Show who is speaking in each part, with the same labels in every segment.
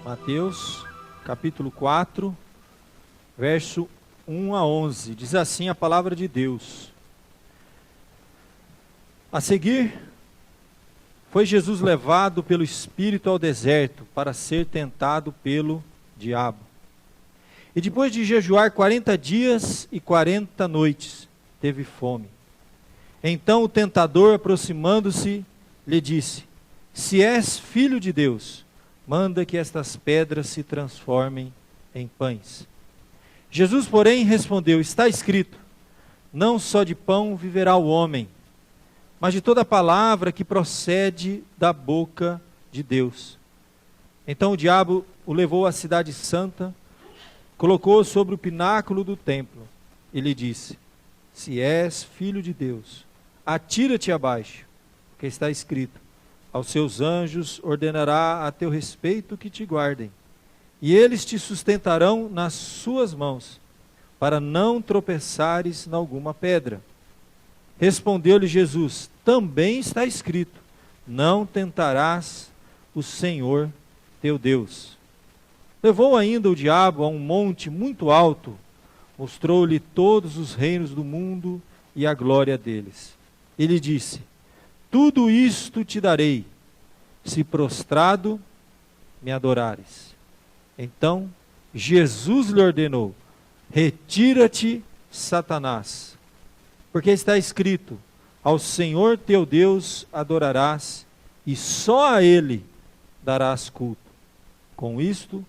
Speaker 1: Mateus, capítulo 4, verso 1 a 11. Diz assim a palavra de Deus. A seguir, foi Jesus levado pelo Espírito ao deserto para ser tentado pelo diabo. E depois de jejuar 40 dias e 40 noites, teve fome. Então o tentador, aproximando-se, lhe disse: Se és filho de Deus, manda que estas pedras se transformem em pães. Jesus, porém, respondeu: Está escrito, não só de pão viverá o homem, mas de toda palavra que procede da boca de Deus. Então o diabo o levou à cidade santa, colocou-o sobre o pináculo do templo e lhe disse: Se és filho de Deus, atira-te abaixo, porque está escrito: Aos seus anjos ordenará a teu respeito que te guardem, e eles te sustentarão nas suas mãos, para não tropeçares em alguma pedra. Respondeu-lhe Jesus: Também está escrito: Não tentarás o Senhor teu Deus. Levou ainda o diabo a um monte muito alto, mostrou-lhe todos os reinos do mundo e a glória deles. E lhe disse: Tudo isto te darei, se prostrado me adorares. Então Jesus lhe ordenou: Retira-te, Satanás, porque está escrito: Ao Senhor teu Deus adorarás, e só a Ele darás culto. Com isto,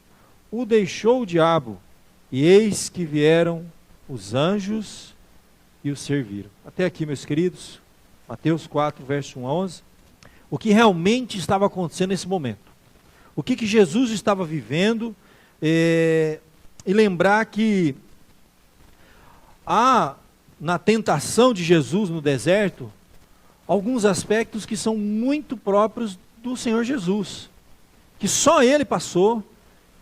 Speaker 1: o deixou o diabo, e eis que vieram os anjos e o serviram. Até aqui, meus queridos, Mateus 4, verso 1 a 11. O que realmente estava acontecendo nesse momento? O que Jesus estava vivendo? E lembrar que há na tentação de Jesus no deserto alguns aspectos que são muito próprios do Senhor Jesus, que só Ele passou,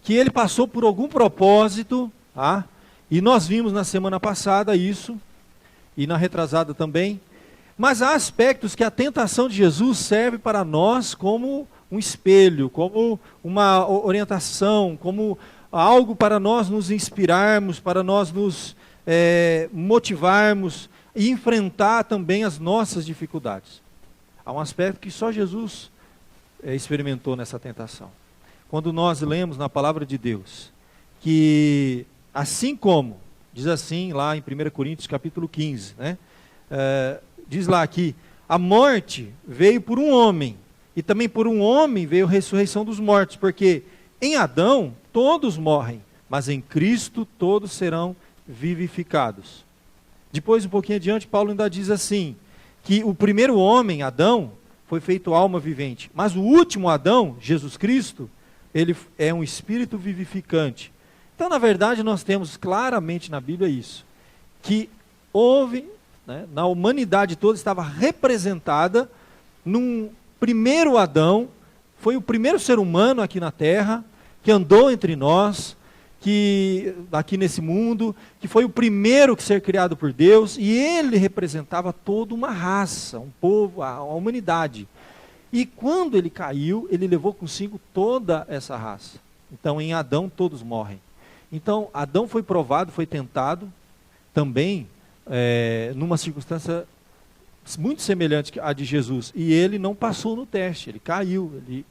Speaker 1: que Ele passou por algum propósito, tá? E nós vimos na semana passada isso, e na retrasada também. Mas há aspectos que a tentação de Jesus serve para nós como um espelho, como uma orientação, como algo para nós nos inspirarmos, para nós nos motivarmos e enfrentar também as nossas dificuldades. Há um aspecto que só Jesus experimentou nessa tentação. Quando nós lemos na palavra de Deus que assim como, diz assim lá em 1 Coríntios capítulo 15, né? Diz lá que a morte veio por um homem, e também por um homem veio a ressurreição dos mortos, porque em Adão todos morrem, mas em Cristo todos serão vivificados. Depois, um pouquinho adiante, Paulo ainda diz assim, que o primeiro homem, Adão, foi feito alma vivente, mas o último Adão, Jesus Cristo, ele é um espírito vivificante. Então, na verdade, nós temos claramente na Bíblia isso, que houve, né, na humanidade toda estava representada num primeiro Adão, foi o primeiro ser humano aqui na terra, que andou entre nós, que aqui nesse mundo, que foi o primeiro que ser criado por Deus, e ele representava toda uma raça, um povo, a humanidade. E quando ele caiu, ele levou consigo toda essa raça. Então em Adão todos morrem. Então Adão foi provado, foi tentado, também numa circunstância muito semelhante à de Jesus, e ele não passou no teste, ele caiu, ele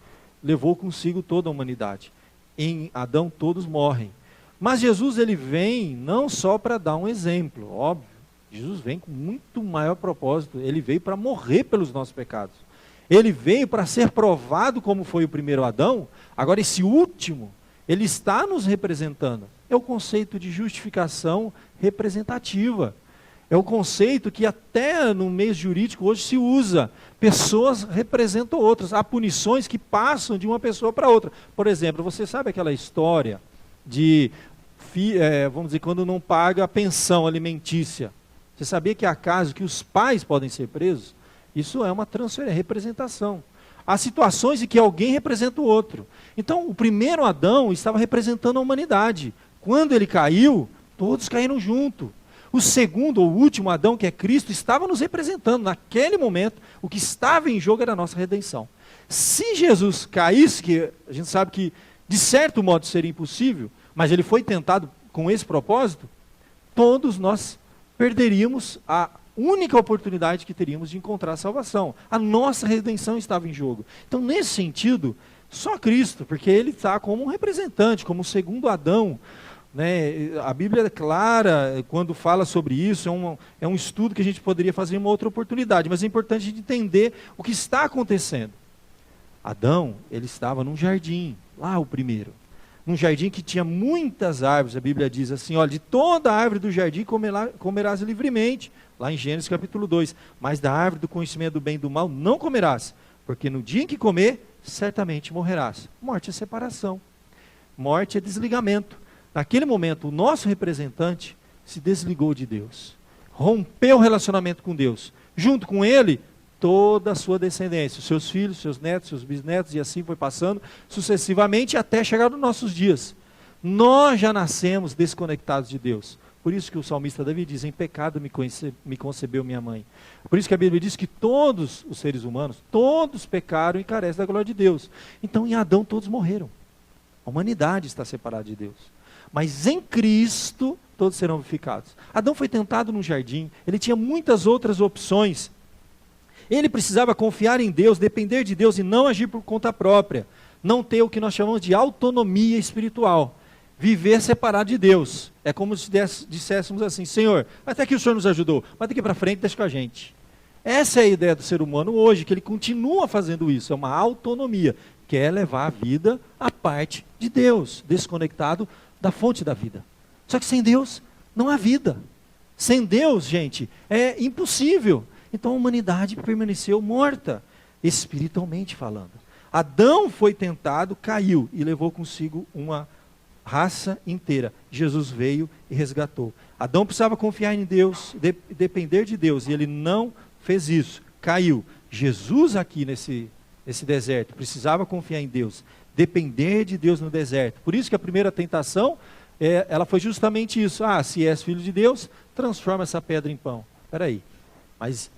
Speaker 1: levou consigo toda a humanidade. Em Adão todos morrem. Mas Jesus, ele vem não só para dar um exemplo, óbvio. Jesus vem com muito maior propósito. Ele veio para morrer pelos nossos pecados. Ele veio para ser provado como foi o primeiro Adão. Agora esse último, ele está nos representando. É o conceito de justificação representativa. É o conceito que até no meio jurídico hoje se usa. Pessoas representam outras. Há punições que passam de uma pessoa para outra. Por exemplo, você sabe aquela história de, vamos dizer, quando não paga a pensão alimentícia. Você sabia que há casos que os pais podem ser presos? Isso é uma transferência, representação. Há situações em que alguém representa o outro. Então, o primeiro Adão estava representando a humanidade. Quando ele caiu, todos caíram junto. O segundo ou último Adão, que é Cristo, estava nos representando. Naquele momento, o que estava em jogo era a nossa redenção. Se Jesus caísse, que a gente sabe que de certo modo seria impossível, mas ele foi tentado com esse propósito, todos nós perderíamos a única oportunidade que teríamos de encontrar a salvação. A nossa redenção estava em jogo. Então, nesse sentido, só Cristo, porque ele está como um representante, como o segundo Adão, né? A Bíblia é clara quando fala sobre isso, é um estudo que a gente poderia fazer em uma outra oportunidade, mas é importante a gente entender o que está acontecendo. Adão, ele estava num jardim, lá o primeiro, num jardim que tinha muitas árvores. A Bíblia diz assim, olha, de toda a árvore do jardim comerás livremente, lá em Gênesis capítulo 2, mas da árvore do conhecimento do bem e do mal não comerás, porque no dia em que comer, certamente morrerás. Morte é separação, morte é desligamento. Naquele momento, o nosso representante se desligou de Deus, rompeu o relacionamento com Deus, junto com ele, toda a sua descendência, os seus filhos, seus netos, seus bisnetos, e assim foi passando sucessivamente até chegar nos nossos dias. Nós já nascemos desconectados de Deus. Por isso que o salmista Davi diz, em pecado me concebeu minha mãe. Por isso que a Bíblia diz que todos os seres humanos, todos pecaram e carecem da glória de Deus. Então em Adão todos morreram. A humanidade está separada de Deus. Mas em Cristo todos serão vivificados. Adão foi tentado no jardim, ele tinha muitas outras opções. Ele precisava confiar em Deus, depender de Deus e não agir por conta própria. Não ter o que nós chamamos de autonomia espiritual. Viver separado de Deus. É como se disséssemos assim, Senhor, até que o Senhor nos ajudou, mas daqui para frente deixa com a gente. Essa é a ideia do ser humano hoje, que ele continua fazendo isso, é uma autonomia. Quer levar a vida à parte de Deus, desconectado da fonte da vida. Só que sem Deus não há vida. Sem Deus, gente, é impossível. Então a humanidade permaneceu morta, espiritualmente falando. Adão foi tentado, caiu e levou consigo uma raça inteira. Jesus veio e resgatou. Adão precisava confiar em Deus, depender de Deus, e ele não fez isso, caiu. Jesus aqui nesse deserto precisava confiar em Deus, depender de Deus no deserto. Por isso que a primeira tentação, ela foi justamente isso. Se és filho de Deus, transforma essa pedra em pão. Espera aí, mas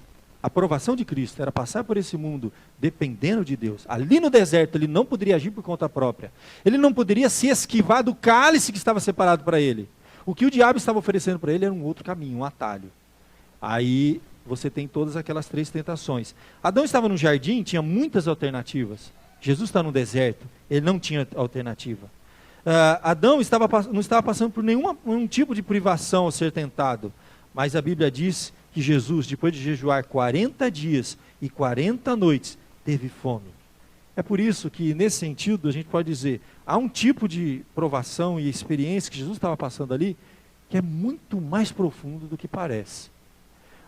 Speaker 1: a aprovação de Cristo era passar por esse mundo dependendo de Deus. Ali no deserto ele não poderia agir por conta própria. Ele não poderia se esquivar do cálice que estava separado para ele. O que o diabo estava oferecendo para ele era um outro caminho, um atalho. Aí você tem todas aquelas três tentações. Adão estava no jardim, tinha muitas alternativas. Jesus está no deserto, ele não tinha alternativa. Adão não estava passando por nenhum tipo de privação ao ser tentado. Mas a Bíblia diz que Jesus, depois de jejuar 40 dias e 40 noites, teve fome. É por isso que, nesse sentido, a gente pode dizer, há um tipo de provação e experiência que Jesus estava passando ali, que é muito mais profundo do que parece.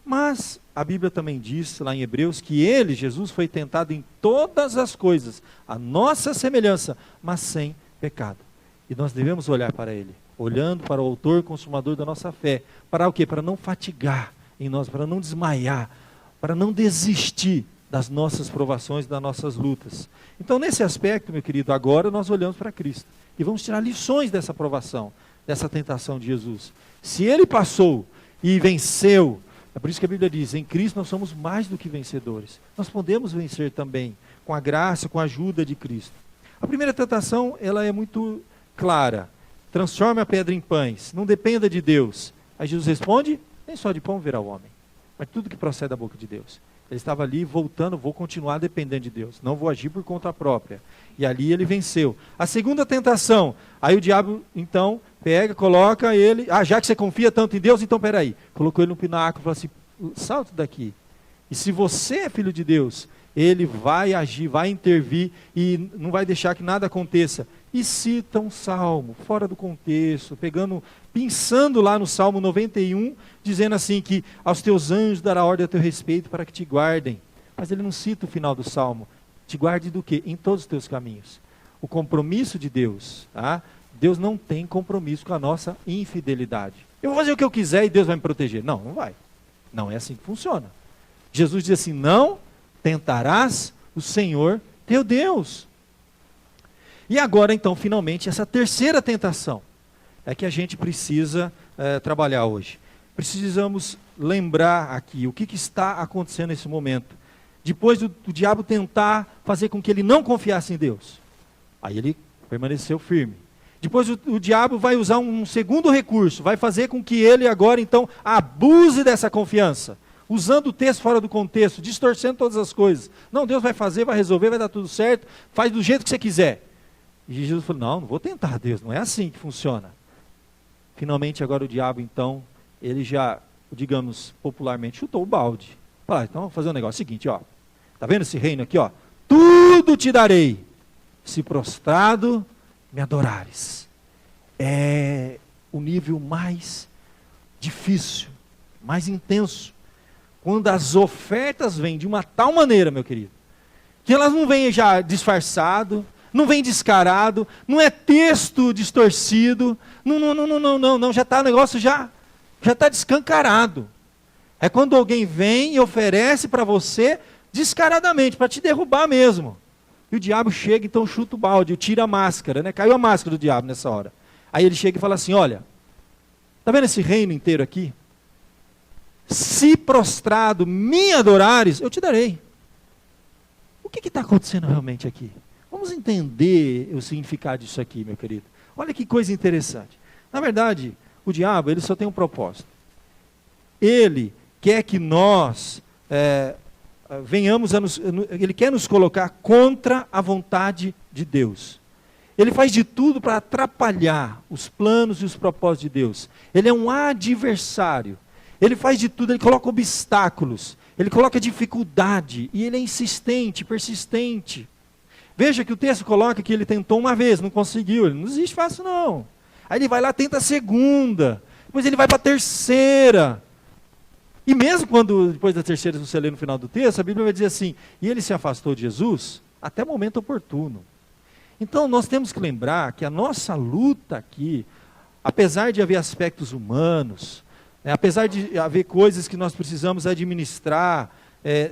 Speaker 1: Mas a Bíblia também diz, lá em Hebreus, que ele, Jesus, foi tentado em todas as coisas, a nossa semelhança, mas sem pecado. E nós devemos olhar para ele, olhando para o autor e consumador da nossa fé. Para o quê? Para não fatigar em nós, para não desmaiar, para não desistir das nossas provações, das nossas lutas. Então, nesse aspecto, meu querido, agora nós olhamos para Cristo e vamos tirar lições dessa provação, dessa tentação de Jesus. Se ele passou e venceu, é por isso que a Bíblia diz, em Cristo nós somos mais do que vencedores. Nós podemos vencer também, com a graça, com a ajuda de Cristo. A primeira tentação, ela é muito clara. Transforme a pedra em pães, não dependa de Deus. Aí Jesus responde, nem só de pão virá o homem, mas tudo que procede da boca de Deus. Ele estava ali voltando, vou continuar dependendo de Deus, não vou agir por conta própria. E ali ele venceu. A segunda tentação, aí o diabo então pega, coloca ele, já que você confia tanto em Deus, então peraí, colocou ele no pináculo e falou assim, salta daqui. E se você é filho de Deus, ele vai agir, vai intervir e não vai deixar que nada aconteça. E cita um salmo, fora do contexto, pensando lá no Salmo 91, dizendo assim que aos teus anjos dará ordem a teu respeito para que te guardem. Mas ele não cita o final do Salmo. Te guarde do quê? Em todos os teus caminhos. O compromisso de Deus, tá? Deus não tem compromisso com a nossa infidelidade. Eu vou fazer o que eu quiser e Deus vai me proteger. Não, não vai. Não é assim que funciona. Jesus diz assim, não tentarás o Senhor teu Deus. E agora, então, finalmente, essa terceira tentação é que a gente precisa trabalhar hoje. Precisamos lembrar aqui o que está acontecendo nesse momento. Depois do diabo tentar fazer com que ele não confiasse em Deus. Aí ele permaneceu firme. Depois o diabo vai usar um segundo recurso, vai fazer com que ele agora então abuse dessa confiança, usando o texto fora do contexto, distorcendo todas as coisas. Não, Deus vai fazer, vai resolver, vai dar tudo certo, faz do jeito que você quiser. E Jesus falou, não vou tentar Deus, não é assim que funciona. Finalmente agora o diabo então, ele já, digamos popularmente, chutou o balde. Fala, então vamos fazer um negócio seguinte, ó. Tá vendo esse reino aqui, ó? Tudo te darei, se prostrado me adorares. É o nível mais difícil, mais intenso, quando as ofertas vêm de uma tal maneira, meu querido, que elas não vêm já disfarçado, não vem descarado, não é texto distorcido, não, já está o negócio já está descancarado. É quando alguém vem e oferece para você descaradamente, para te derrubar mesmo. E o diabo chega, então chuta o balde, tira a máscara, né? Caiu a máscara do diabo nessa hora. Aí ele chega e fala assim, olha, tá vendo esse reino inteiro aqui? Se prostrado me adorares, eu te darei. O que está acontecendo realmente aqui? Vamos entender o significado disso aqui, meu querido. Olha que coisa interessante. Na verdade, o diabo, ele só tem um propósito. Ele quer que nós venhamos ele quer nos colocar contra a vontade de Deus. Ele faz de tudo para atrapalhar os planos e os propósitos de Deus. Ele é um adversário. Ele faz de tudo, ele coloca obstáculos, ele coloca dificuldade, e ele é insistente, persistente. Veja que o texto coloca que ele tentou uma vez, não conseguiu, ele não desiste fácil não. Aí ele vai lá, tenta a segunda, depois ele vai para a terceira. E mesmo quando, depois da terceira, você lê no final do texto, a Bíblia vai dizer assim, e ele se afastou de Jesus até o momento oportuno. Então nós temos que lembrar que a nossa luta aqui, apesar de haver aspectos humanos, apesar de haver coisas que nós precisamos administrar,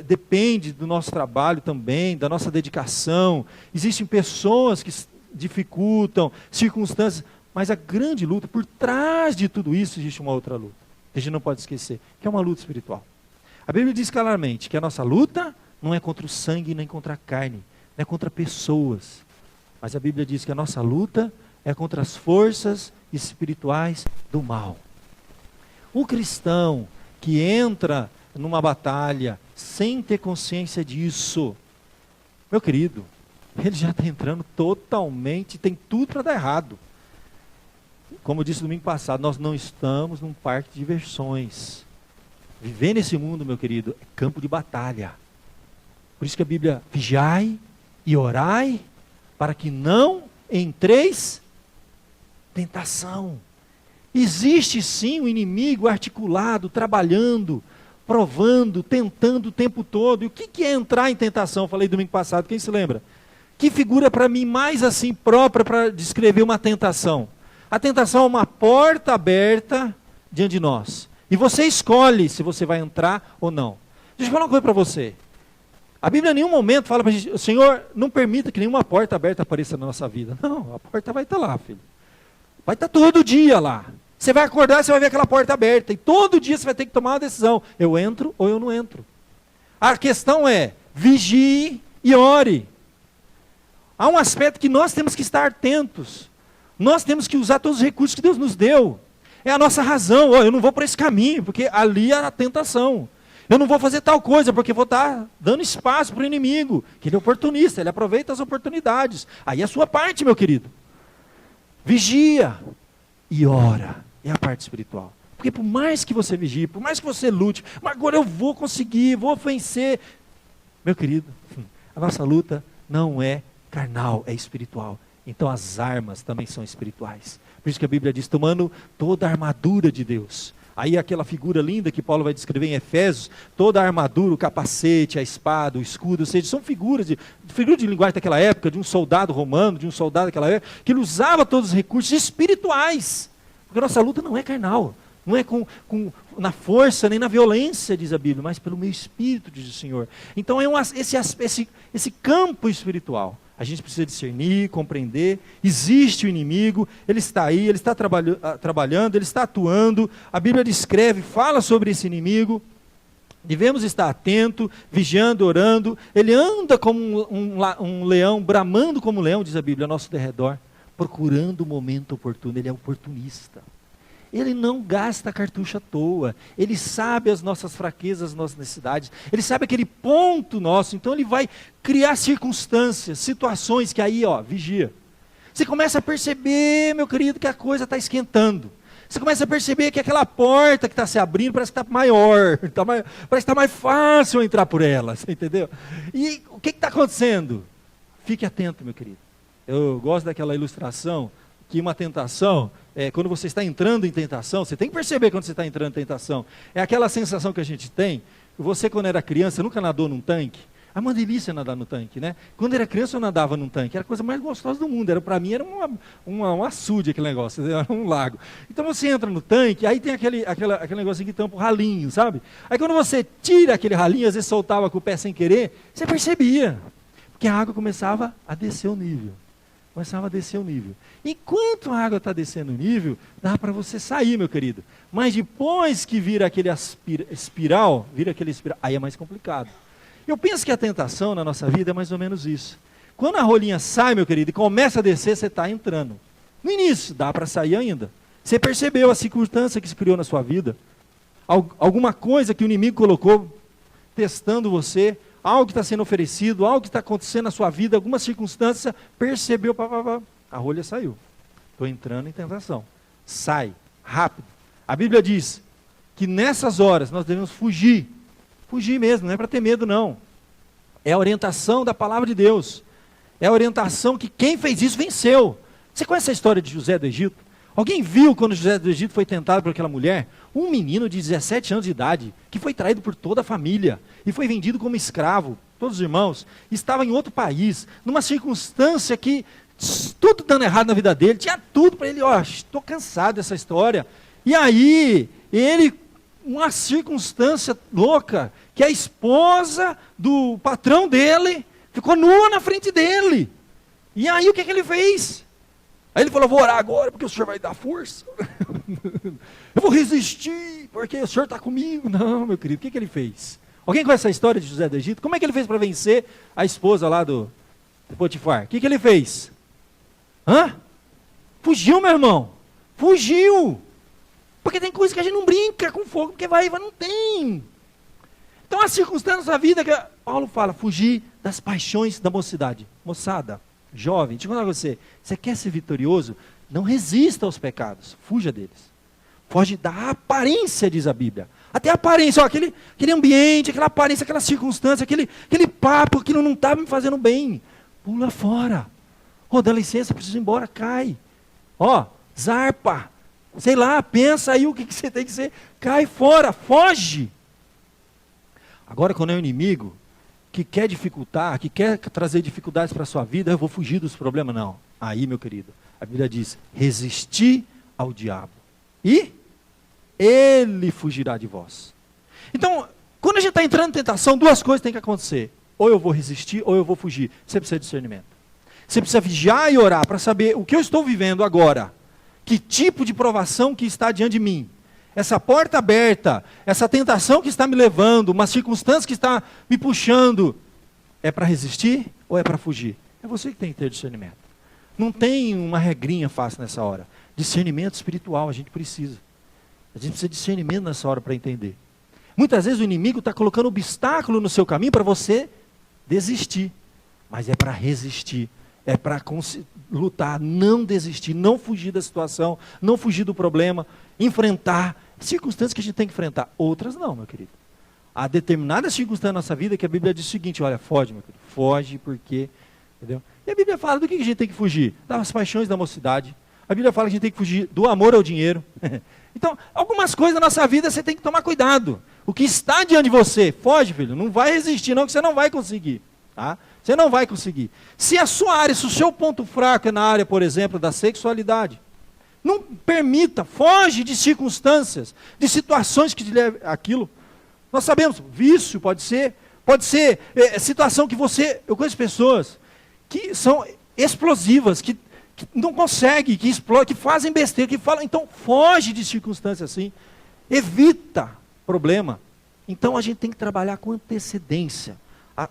Speaker 1: depende do nosso trabalho também, da nossa dedicação. Existem pessoas que dificultam, circunstâncias, mas a grande luta, por trás de tudo isso, existe uma outra luta. A gente não pode esquecer, que é uma luta espiritual. A Bíblia diz claramente que a nossa luta não é contra o sangue nem contra a carne, não é contra pessoas. Mas a Bíblia diz que a nossa luta é contra as forças espirituais do mal. O cristão que entra numa batalha sem ter consciência disso, meu querido, ele já está entrando totalmente, tem tudo para dar errado. Como eu disse domingo passado, nós não estamos num parque de diversões. Viver nesse mundo, meu querido, é campo de batalha. Por isso que a Bíblia, vigiai e orai, para que não entreis em tentação. Existe sim um inimigo articulado, trabalhando, provando, tentando o tempo todo. E o que é entrar em tentação? Eu falei domingo passado, quem se lembra? Que figura para mim mais assim própria para descrever uma tentação? A tentação é uma porta aberta diante de nós. E você escolhe se você vai entrar ou não. Deixa eu falar uma coisa para você. A Bíblia em nenhum momento fala para a gente, Senhor, não permita que nenhuma porta aberta apareça na nossa vida. Não, a porta vai estar lá, filho. Vai estar todo dia lá. Você vai acordar, você vai ver aquela porta aberta. E todo dia você vai ter que tomar uma decisão. Eu entro ou eu não entro. A questão é, vigie e ore. Há um aspecto que nós temos que estar atentos. Nós temos que usar todos os recursos que Deus nos deu. É a nossa razão. Eu não vou por esse caminho, porque ali é a tentação. Eu não vou fazer tal coisa, porque vou estar dando espaço para o inimigo. Que ele é oportunista, ele aproveita as oportunidades. Aí é a sua parte, meu querido. Vigia e ora. É a parte espiritual. Porque por mais que você vigie, por mais que você lute, mas agora eu vou conseguir, vou vencer. Meu querido, a nossa luta não é carnal, é espiritual. Então as armas também são espirituais. Por isso que a Bíblia diz, tomando toda a armadura de Deus. Aí aquela figura linda que Paulo vai descrever em Efésios, toda a armadura, o capacete, a espada, o escudo, ou seja, são figuras de linguagem daquela época, de um soldado romano, de um soldado daquela época, que ele usava todos os recursos espirituais. Porque a nossa luta não é carnal, não é na força nem na violência, diz a Bíblia, mas pelo meu espírito, diz o Senhor. Então é esse campo espiritual. A gente precisa discernir, compreender, existe o inimigo, ele está aí, ele está trabalhando, ele está atuando, a Bíblia descreve, fala sobre esse inimigo, devemos estar atento, vigiando, orando, ele anda como um leão, bramando como um leão, diz a Bíblia, ao nosso derredor. procurando o momento oportuno. Ele é oportunista. Ele não gasta cartucho à toa. Ele sabe as nossas fraquezas, as nossas necessidades. Ele sabe aquele ponto nosso. Então ele vai criar circunstâncias, situações que aí, vigia. Você começa a perceber, meu querido, que a coisa está esquentando. Você começa a perceber que aquela porta que está se abrindo parece que está maior. Parece que está mais fácil entrar por ela. Você entendeu? E o que está acontecendo? Fique atento, meu querido. Eu gosto daquela ilustração que uma tentação, quando você está entrando em tentação, você tem que perceber quando você está entrando em tentação. É aquela sensação que a gente tem. Você, quando era criança, nunca nadou num tanque? É uma delícia nadar no tanque, né? Quando era criança, eu nadava num tanque. Era a coisa mais gostosa do mundo. Para mim, era um açude aquele negócio, era um lago. Então, você entra no tanque, aí tem aquele negocinho que tampa o ralinho, sabe? Aí, quando você tira aquele ralinho, às vezes soltava com o pé sem querer, você percebia. Porque a água começava a descer o nível. Começava a descer o nível. Enquanto a água está descendo o nível, dá para você sair, meu querido. Mas depois que vira aquele espiral, aí é mais complicado. Eu penso que a tentação na nossa vida é mais ou menos isso. Quando a rolinha sai, meu querido, e começa a descer, você está entrando. No início, dá para sair ainda. Você percebeu a circunstância que se criou na sua vida? Alguma coisa que o inimigo colocou, testando você, algo que está sendo oferecido, algo que está acontecendo na sua vida, alguma circunstância, percebeu, a rolha saiu. Estou entrando em tentação. Sai, rápido. A Bíblia diz que nessas horas nós devemos fugir. Fugir mesmo, não é para ter medo não. É a orientação da palavra de Deus. É a orientação que quem fez isso venceu. Você conhece a história de José do Egito? Alguém viu quando José do Egito foi tentado por aquela mulher? Um menino de 17 anos de idade, que foi traído por toda a família, e foi vendido como escravo, todos os irmãos, estava em outro país, numa circunstância que, tudo dando errado na vida dele, tinha tudo para ele, estou cansado dessa história. E aí, ele, uma circunstância louca, que a esposa do patrão dele, ficou nua na frente dele. E aí o que ele fez? Aí ele falou, vou orar agora, porque o Senhor vai dar força. Eu vou resistir, porque o Senhor está comigo. Não, meu querido, o que ele fez? Alguém conhece a história de José do Egito? Como é que ele fez para vencer a esposa lá do Potifar? O que ele fez? Fugiu, meu irmão. Fugiu. Porque tem coisa que a gente não brinca com fogo, porque vai, não tem. Então a circunstância da vida que Paulo fala, fugir das paixões da mocidade. Moçada, jovem, deixa eu contar com você. Você quer ser vitorioso? Não resista aos pecados, fuja deles. Foge da aparência, diz a Bíblia. Até a aparência, aquele ambiente, aquela aparência, aquela circunstância, aquele papo, aquilo não está me fazendo bem. Pula fora. Dá licença, preciso ir embora, cai. Zarpa. Sei lá, pensa aí o que você tem que ser. Cai fora, foge. Agora, quando é um inimigo que quer dificultar, que quer trazer dificuldades para a sua vida, eu vou fugir dos problemas, não. Aí, meu querido, a Bíblia diz, resistir ao diabo. E ele fugirá de vós. Então, quando a gente está entrando em tentação, duas coisas têm que acontecer. Ou eu vou resistir, ou eu vou fugir. Você precisa de discernimento. Você precisa vigiar e orar para saber o que eu estou vivendo agora. Que tipo de provação que está diante de mim. Essa porta aberta, essa tentação que está me levando, uma circunstância que está me puxando, é para resistir ou é para fugir? É você que tem que ter discernimento. Não tem uma regrinha fácil nessa hora. Discernimento espiritual a gente precisa. A gente precisa de discernimento nessa hora para entender. Muitas vezes o inimigo está colocando obstáculo no seu caminho para você desistir. Mas é para resistir. É para lutar, não desistir, não fugir da situação, não fugir do problema, enfrentar circunstâncias que a gente tem que enfrentar. Outras não, meu querido. Há determinadas circunstâncias na nossa vida que a Bíblia diz o seguinte, olha, foge, meu querido, foge porque, entendeu? E a Bíblia fala do que a gente tem que fugir? Das paixões da mocidade. A Bíblia fala que a gente tem que fugir do amor ao dinheiro. Então, algumas coisas na nossa vida você tem que tomar cuidado. O que está diante de você, foge, filho, não vai resistir não, que você não vai conseguir, tá? Você não vai conseguir. Se a sua área, se o seu ponto fraco é na área, por exemplo, da sexualidade, não permita, foge de circunstâncias, de situações que te levem àquilo. Nós sabemos, vício pode ser situação que eu conheço pessoas que são explosivas, que não conseguem, que explodem, que fazem besteira, que falam, então foge de circunstâncias assim, evita problema. Então a gente tem que trabalhar com antecedência.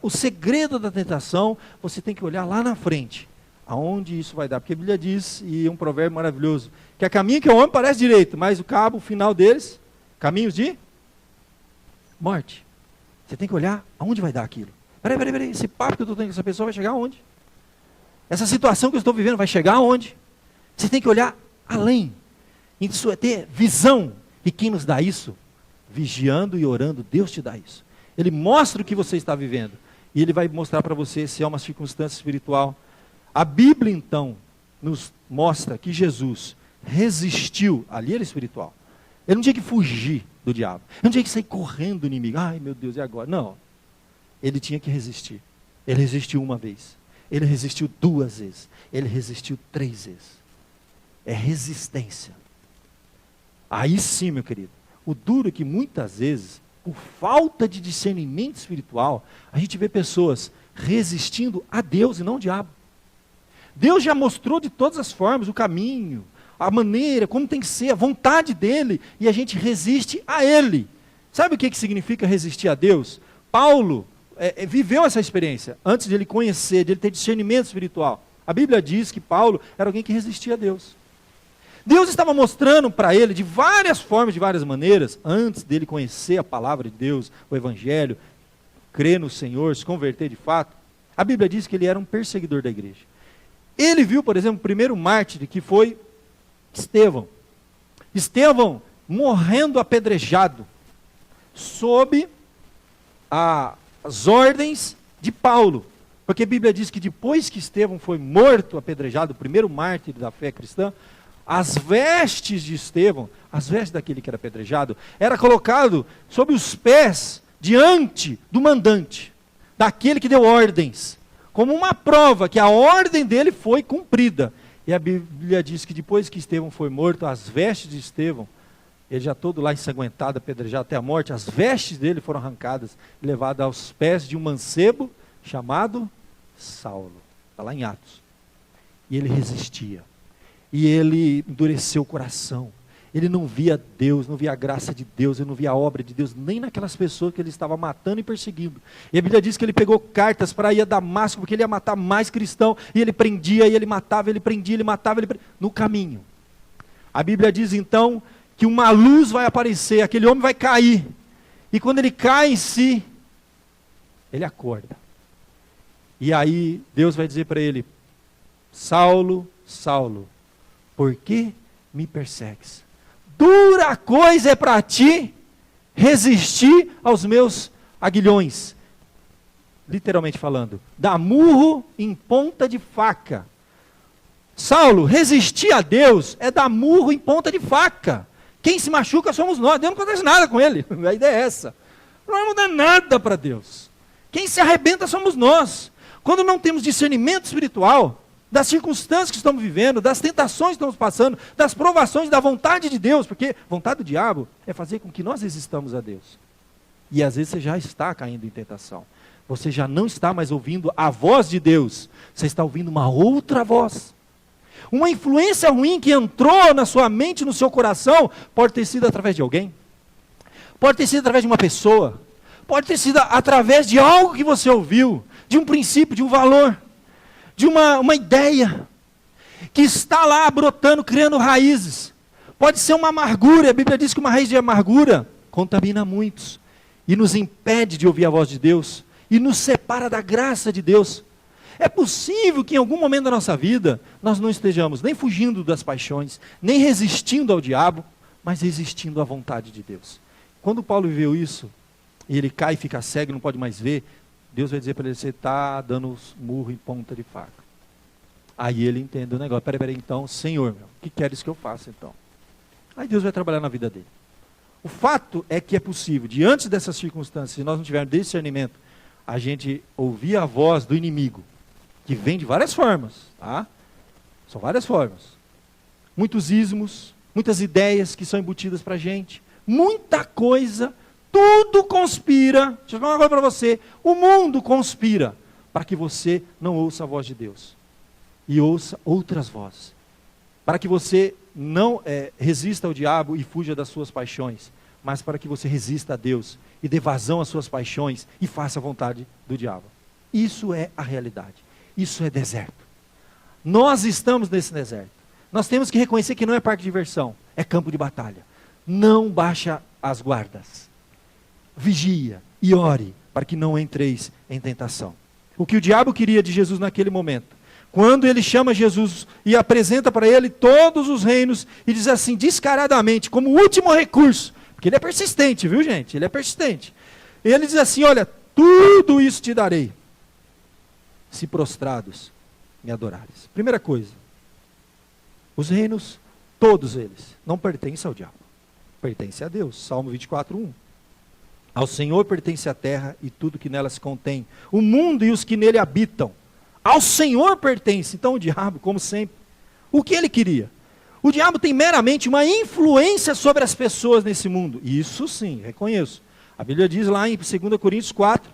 Speaker 1: O segredo da tentação, você tem que olhar lá na frente. aonde isso vai dar. Porque a Bíblia diz, e um provérbio maravilhoso, que a caminho que o homem parece direito, mas o cabo, o final deles, caminhos de morte. Você tem que olhar aonde vai dar aquilo. Peraí, esse papo que eu estou tendo com essa pessoa vai chegar aonde? Essa situação que eu estou vivendo vai chegar aonde? Você tem que olhar além. Isso é ter visão. E quem nos dá isso? Vigiando e orando, Deus te dá isso. Ele mostra o que você está vivendo. E Ele vai mostrar para você se é uma circunstância espiritual. A Bíblia, então, nos mostra que Jesus resistiu. Ali era espiritual. Ele não tinha que fugir do diabo. Ele não tinha que sair correndo do inimigo. Ai, meu Deus, e agora? Não. Ele tinha que resistir. Ele resistiu uma vez. Ele resistiu 2 vezes. Ele resistiu 3 vezes. É resistência. Aí sim, meu querido. O duro é que muitas vezes, por falta de discernimento espiritual, a gente vê pessoas resistindo a Deus e não ao diabo. Deus já mostrou de todas as formas o caminho, a maneira, como tem que ser, a vontade dele, e a gente resiste a ele. Sabe o que significa resistir a Deus? Paulo viveu essa experiência, antes de ele conhecer, de ele ter discernimento espiritual. A Bíblia diz que Paulo era alguém que resistia a Deus. Deus estava mostrando para ele, de várias formas, de várias maneiras, antes dele conhecer a palavra de Deus, o Evangelho, crer no Senhor, se converter de fato. A Bíblia diz que ele era um perseguidor da igreja. Ele viu, por exemplo, o primeiro mártir, que foi Estevão. Estevão morrendo apedrejado, sob as ordens de Paulo. Porque a Bíblia diz que depois que Estevão foi morto, apedrejado, o primeiro mártir da fé cristã, as vestes de Estevão, as vestes daquele que era apedrejado, era colocado sobre os pés, diante do mandante, daquele que deu ordens, como uma prova que a ordem dele foi cumprida. E a Bíblia diz que depois que Estevão foi morto, as vestes de Estevão, ele já todo lá ensanguentado, apedrejado até a morte, as vestes dele foram arrancadas, levadas aos pés de um mancebo chamado Saulo. Está lá em Atos. E ele resistia. E ele endureceu o coração. Ele não via Deus, não via a graça de Deus, ele não via a obra de Deus, nem naquelas pessoas que ele estava matando e perseguindo. E a Bíblia diz que ele pegou cartas para ir a Damasco, porque ele ia matar mais cristão, e ele prendia, e ele matava, ele prendia, ele matava, no caminho. A Bíblia diz então que uma luz vai aparecer, aquele homem vai cair, e quando ele cai em si, ele acorda. E aí Deus vai dizer para ele: Saulo, Saulo, por que me persegues? Dura coisa é para ti resistir aos meus aguilhões. Literalmente falando, dá murro em ponta de faca. Saulo, resistir a Deus é dar murro em ponta de faca. Quem se machuca somos nós. Deus não acontece nada com ele. A ideia é essa. Não muda nada para Deus. Quem se arrebenta somos nós. Quando não temos discernimento espiritual das circunstâncias que estamos vivendo, das tentações que estamos passando, das provações da vontade de Deus, porque vontade do diabo é fazer com que nós resistamos a Deus. E às vezes você já está caindo em tentação. Você já não está mais ouvindo a voz de Deus. Você está ouvindo uma outra voz. Uma influência ruim que entrou na sua mente, no seu coração, pode ter sido através de alguém. Pode ter sido através de uma pessoa. Pode ter sido através de algo que você ouviu, de um princípio, de um valor, de uma ideia, que está lá brotando, criando raízes. Pode ser uma amargura. A Bíblia diz que uma raiz de amargura contamina muitos, e nos impede de ouvir a voz de Deus, e nos separa da graça de Deus. É possível que em algum momento da nossa vida, nós não estejamos nem fugindo das paixões, nem resistindo ao diabo, mas resistindo à vontade de Deus. Quando Paulo viveu isso, e ele cai e fica cego e não pode mais ver, Deus vai dizer para ele: você está dando murro em ponta de faca. Aí ele entende o negócio. Peraí, então, Senhor, o que queres que eu faça então? Aí Deus vai trabalhar na vida dele. O fato é que é possível, diante dessas circunstâncias, se nós não tivermos discernimento, a gente ouvir a voz do inimigo, que vem de várias formas, tá? São várias formas. Muitos ismos, muitas ideias que são embutidas para a gente, muita coisa. Tudo conspira, deixa eu falar uma coisa para você, o mundo conspira para que você não ouça a voz de Deus, e ouça outras vozes, para que você não resista ao diabo e fuja das suas paixões, mas para que você resista a Deus, e dê vazão às suas paixões, e faça a vontade do diabo. Isso é a realidade, isso é deserto. Nós estamos nesse deserto. Nós temos que reconhecer que não é parque de diversão, é campo de batalha. Não baixa as guardas. Vigia e ore para que não entreis em tentação. O que o diabo queria de Jesus naquele momento, quando ele chama Jesus e apresenta para ele todos os reinos e diz assim, descaradamente, como último recurso, porque ele é persistente, viu gente? Ele é persistente. Ele diz assim, olha, tudo isso te darei, se prostrados me adorares. Primeira coisa, os reinos, todos eles, não pertencem ao diabo, pertencem a Deus. Salmo 24:1. Ao Senhor pertence a terra e tudo que nela se contém, o mundo e os que nele habitam. Ao Senhor pertence. Então o diabo, como sempre, o que ele queria? O diabo tem meramente uma influência sobre as pessoas nesse mundo. Isso sim, reconheço. A Bíblia diz lá em 2 Coríntios 4,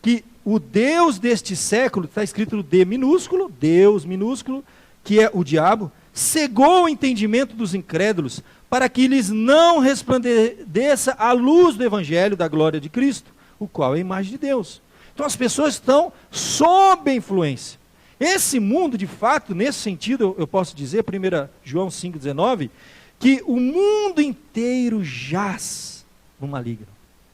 Speaker 1: que o Deus deste século, está escrito no D minúsculo, Deus minúsculo, que é o diabo, cegou o entendimento dos incrédulos, para que lhes não resplandeça a luz do Evangelho da glória de Cristo, o qual é a imagem de Deus. Então as pessoas estão sob a influência. Esse mundo, de fato, nesse sentido, eu posso dizer, 1 João 5,19, que o mundo inteiro jaz no maligno.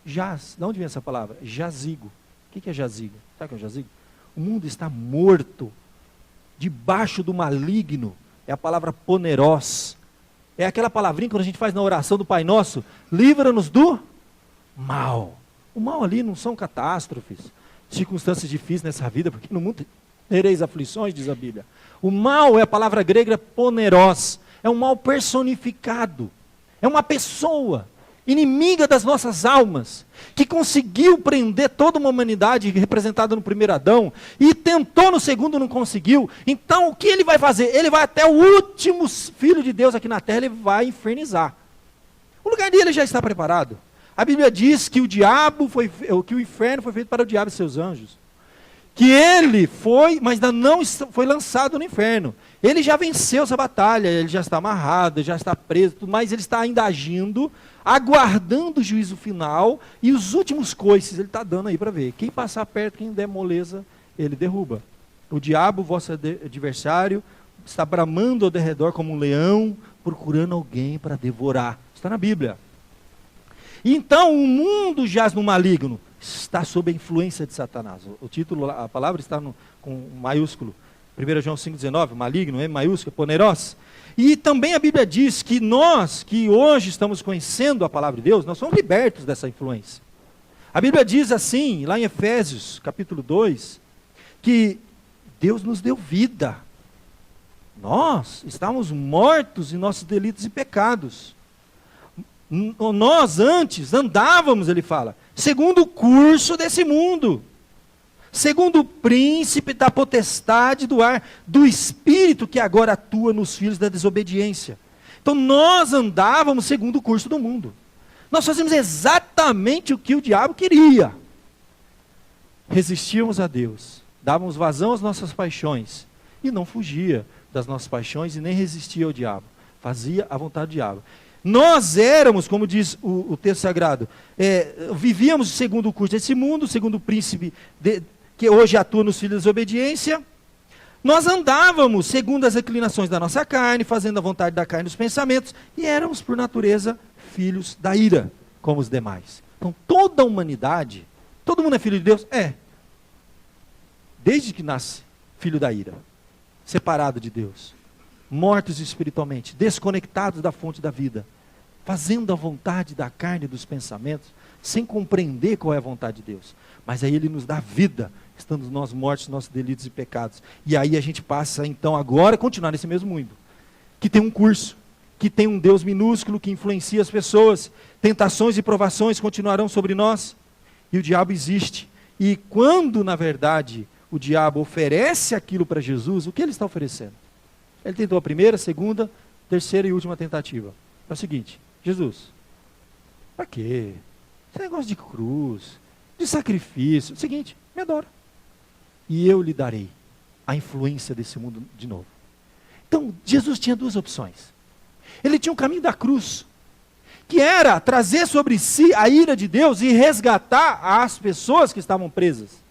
Speaker 1: Jaz, de onde vem essa palavra? Jazigo. O que é jazigo? Sabe o que é jazigo? O mundo está morto, debaixo do maligno. É a palavra poneros. É aquela palavrinha que a gente faz na oração do Pai Nosso, livra-nos do mal. O mal ali não são catástrofes, circunstâncias difíceis nessa vida, porque no mundo tereis aflições, diz a Bíblia. O mal é a palavra grega poneros, é um mal personificado, é uma pessoa, inimiga das nossas almas, que conseguiu prender toda uma humanidade representada no primeiro Adão, e tentou no segundo, não conseguiu. Então o que ele vai fazer? Ele vai até o último filho de Deus aqui na terra, ele vai infernizar. O lugar dele já está preparado. A Bíblia diz que que o inferno foi feito para o diabo e seus anjos. Que ele foi, mas ainda não foi lançado no inferno. Ele já venceu essa batalha, ele já está amarrado, já está preso, mas ele está ainda agindo, aguardando o juízo final, e os últimos coices ele está dando aí para ver. Quem passar perto, quem der moleza, ele derruba. O diabo, vosso adversário, está bramando ao derredor como um leão, procurando alguém para devorar. Está na Bíblia. Então o mundo jaz no maligno, está sob a influência de Satanás. O título, a palavra está com maiúsculo. 1 João 5,19, maligno, M maiúsculo, poneros. E também a Bíblia diz que nós, que hoje estamos conhecendo a palavra de Deus, nós somos libertos dessa influência. A Bíblia diz assim, lá em Efésios, capítulo 2, que Deus nos deu vida. Nós estávamos mortos em nossos delitos e pecados. Nós antes andávamos, ele fala, segundo o curso desse mundo, segundo o príncipe da potestade do ar, do espírito que agora atua nos filhos da desobediência. Então nós andávamos segundo o curso do mundo. Nós fazíamos exatamente o que o diabo queria. Resistíamos a Deus, dávamos vazão às nossas paixões, e não fugia das nossas paixões e nem resistia ao diabo. Fazia a vontade do diabo. Nós éramos, como diz o texto sagrado, vivíamos segundo o curso desse mundo, segundo o príncipe que hoje atua nos filhos da desobediência. Nós andávamos segundo as inclinações da nossa carne, fazendo a vontade da carne e dos pensamentos, e éramos, por natureza, filhos da ira, como os demais. Então, toda a humanidade, todo mundo é filho de Deus? É. Desde que nasce, filho da ira, separado de Deus, mortos espiritualmente, desconectados da fonte da vida, fazendo a vontade da carne e dos pensamentos, sem compreender qual é a vontade de Deus. Mas aí ele nos dá vida, estando nós mortos, nossos delitos e pecados. E aí a gente passa então agora a continuar nesse mesmo mundo, que tem um curso, que tem um Deus minúsculo que influencia as pessoas, tentações e provações continuarão sobre nós, e o diabo existe. E quando na verdade o diabo oferece aquilo para Jesus, o que ele está oferecendo? Ele tentou a primeira, segunda, terceira e última tentativa. É o seguinte, Jesus, para quê? Esse negócio de cruz, de sacrifício, é o seguinte, me adora. E eu lhe darei a influência desse mundo de novo. Então, Jesus tinha duas opções. Ele tinha o caminho da cruz, que era trazer sobre si a ira de Deus e resgatar as pessoas que estavam presas.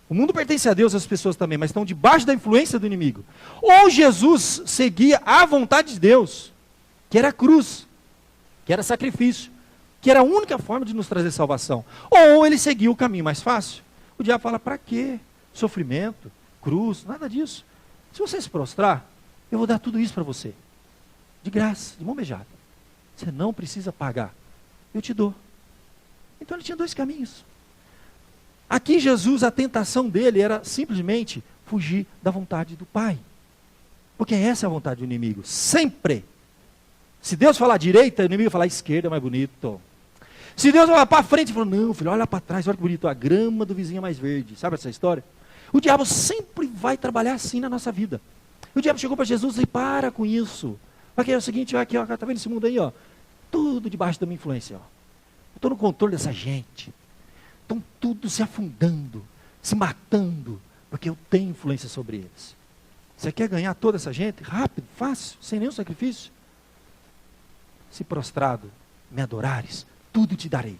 Speaker 1: O mundo pertence a Deus, as pessoas também, mas estão debaixo da influência do inimigo. Ou Jesus seguia a vontade de Deus, que era a cruz, que era sacrifício, que era a única forma de nos trazer salvação. Ou ele seguia o caminho mais fácil. O diabo fala, para quê? Sofrimento, cruz, nada disso. Se você se prostrar, eu vou dar tudo isso para você. De graça, de mão beijada. Você não precisa pagar. Eu te dou. Então ele tinha dois caminhos. Aqui Jesus, a tentação dele era simplesmente fugir da vontade do Pai. Porque essa é a vontade do inimigo. Sempre. Se Deus falar direita, o inimigo falar esquerda é mais bonito. Se Deus falar para frente, ele falou, não filho, olha para trás, olha que bonito, a grama do vizinho é mais verde. Sabe essa história? O diabo sempre vai trabalhar assim na nossa vida. O diabo chegou para Jesus e para com isso. Porque é o seguinte, ó, aqui, ó, tá vendo esse mundo aí, ó? Tudo debaixo da minha influência, ó. Eu estou no controle dessa gente. Estão tudo se afundando, se matando, porque eu tenho influência sobre eles. Você quer ganhar toda essa gente? Rápido, fácil, sem nenhum sacrifício? Se prostrado, me adorares, tudo te darei.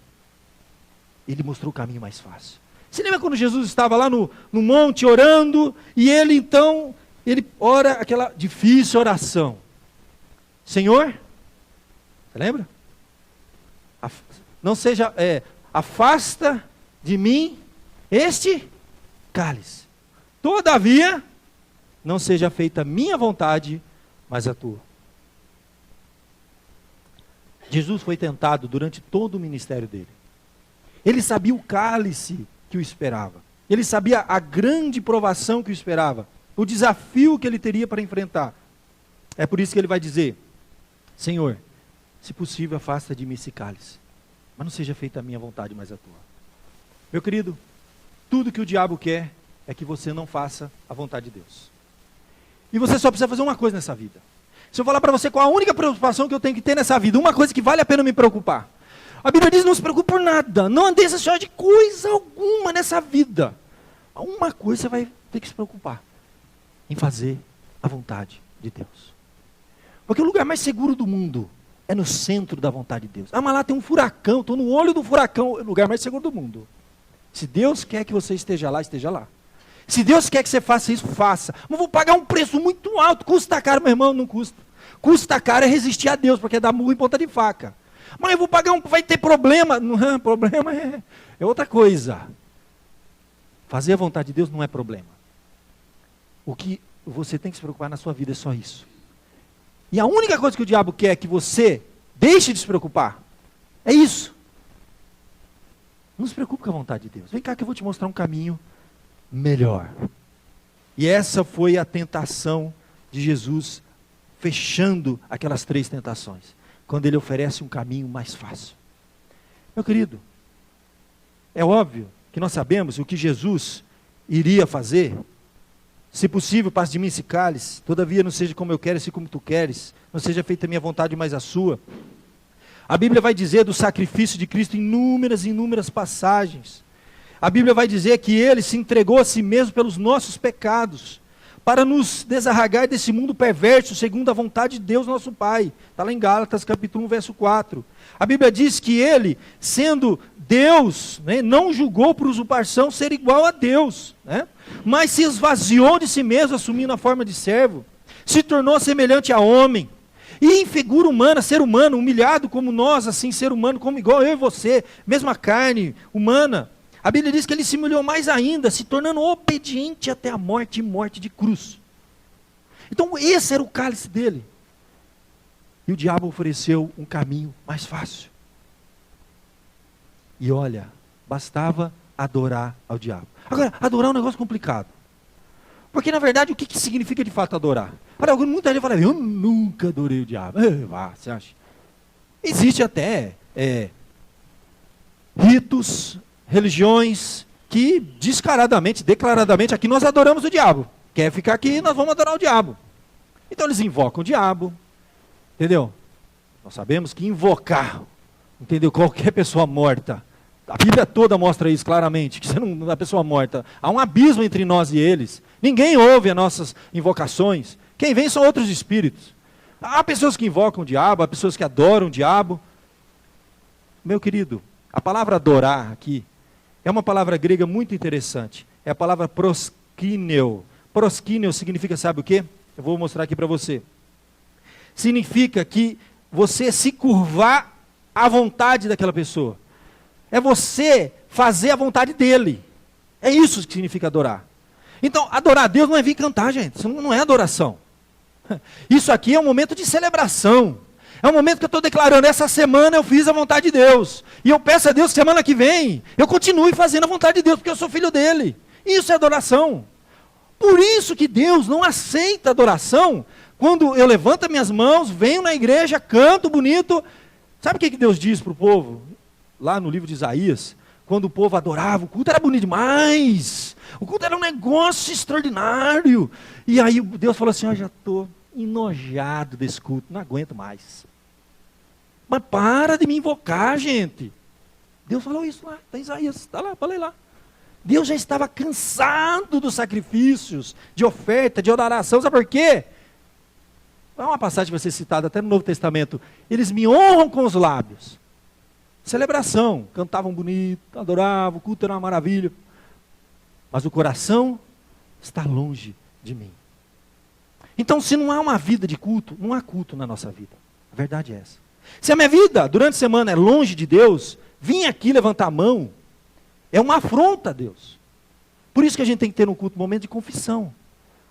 Speaker 1: Ele mostrou o caminho mais fácil. Você lembra quando Jesus estava lá no monte orando, e ele então, ele ora aquela difícil oração. Senhor, você lembra? Não seja, afasta de mim este cálice. Todavia, não seja feita a minha vontade, mas a tua. Jesus foi tentado durante todo o ministério dele. Ele sabia o cálice que o esperava. Ele sabia a grande provação que o esperava. O desafio que ele teria para enfrentar. É por isso que ele vai dizer, Senhor, se possível afasta de mim esse cálice. Mas não seja feita a minha vontade, mas a tua. Meu querido, tudo que o diabo quer é que você não faça a vontade de Deus. E você só precisa fazer uma coisa nessa vida. Se eu falar para você qual a única preocupação que eu tenho que ter nessa vida, uma coisa que vale a pena me preocupar. A Bíblia diz, não se preocupe por nada, não andeis ansioso de coisa alguma nessa vida. Uma coisa você vai ter que se preocupar, em fazer a vontade de Deus. Porque o lugar mais seguro do mundo é no centro da vontade de Deus. Ah, mas lá tem um furacão, estou no olho do furacão, é o lugar mais seguro do mundo. Se Deus quer que você esteja lá, esteja lá. Se Deus quer que você faça isso, faça. Mas vou pagar um preço muito alto, custa caro, meu irmão, não custa. Custa caro é resistir a Deus, porque é dar murro em ponta de faca. Mas eu vou pagar vai ter problema. Não, problema é outra coisa. Fazer a vontade de Deus não é problema. O que você tem que se preocupar na sua vida é só isso. E a única coisa que o diabo quer é que você deixe de se preocupar. É isso. Não se preocupe com a vontade de Deus. Vem cá que eu vou te mostrar um caminho melhor. E essa foi a tentação de Jesus, fechando aquelas 3 tentações. Quando ele oferece um caminho mais fácil. Meu querido, é óbvio que nós sabemos o que Jesus iria fazer. Se possível, passe de mim esse cálice, todavia não seja como eu quero, assim como tu queres, não seja feita a minha vontade, mas a sua. A Bíblia vai dizer do sacrifício de Cristo em inúmeras passagens. A Bíblia vai dizer que ele se entregou a si mesmo pelos nossos pecados, para nos desarraigar desse mundo perverso, segundo a vontade de Deus nosso Pai. Está lá em Gálatas capítulo 1, verso 4. A Bíblia diz que ele, sendo Deus, não julgou por usurpação ser igual a Deus, mas se esvaziou de si mesmo, assumindo a forma de servo, se tornou semelhante a homem, e em figura humana, ser humano, humilhado como nós, assim, ser humano, como igual eu e você, mesma carne humana. A Bíblia diz que ele se humilhou mais ainda, se tornando obediente até a morte e morte de cruz. Então esse era o cálice dele. E o diabo ofereceu um caminho mais fácil. E olha, bastava adorar ao diabo. Agora, adorar é um negócio complicado. Porque na verdade, o que significa de fato adorar? Olha, muita gente fala, eu nunca adorei o diabo. Você acha? Existe até ritos, religiões que descaradamente, declaradamente, aqui nós adoramos o diabo. Quer ficar aqui, nós vamos adorar o diabo. Então eles invocam o diabo, entendeu? Nós sabemos que invocar, entendeu? Qualquer pessoa morta, a Bíblia toda mostra isso claramente, que você não é pessoa morta. Há um abismo entre nós e eles. Ninguém ouve as nossas invocações. Quem vem são outros espíritos. Há pessoas que invocam o diabo, há pessoas que adoram o diabo. Meu querido, a palavra adorar aqui é uma palavra grega muito interessante. é a palavra proskíneo. Proskíneo significa, sabe o quê? Eu vou mostrar aqui para você. Significa que você se curvar à vontade daquela pessoa. É você fazer a vontade dele. É isso que significa adorar. Então, adorar a Deus não é vir cantar, gente. Isso não é adoração. Isso aqui é um momento de celebração. É um momento que eu estou declarando, essa semana eu fiz a vontade de Deus. E eu peço a Deus que semana que vem eu continue fazendo a vontade de Deus, porque eu sou filho dele. Isso é adoração. Por isso que Deus não aceita adoração quando eu levanto minhas mãos, venho na igreja, canto bonito. Sabe o que Deus diz para o povo? Lá no livro de Isaías, quando o povo adorava, o culto era bonito demais. O culto era um negócio extraordinário. E aí Deus falou assim, já estou enojado desse culto, não aguento mais. Mas para de me invocar, gente. Deus falou isso lá, está em Isaías, está lá, falei lá. Deus já estava cansado dos sacrifícios, de oferta, de adoração, sabe por quê? Há uma passagem que vai ser citada até no Novo Testamento. Eles me honram com os lábios. Celebração, cantavam bonito, adoravam, o culto era uma maravilha. Mas o coração está longe de mim. Então, se não há uma vida de culto, não há culto na nossa vida. A verdade é essa. Se a minha vida, durante a semana, é longe de Deus, vim aqui levantar a mão, é uma afronta a Deus. Por isso que a gente tem que ter um culto, um momento de confissão.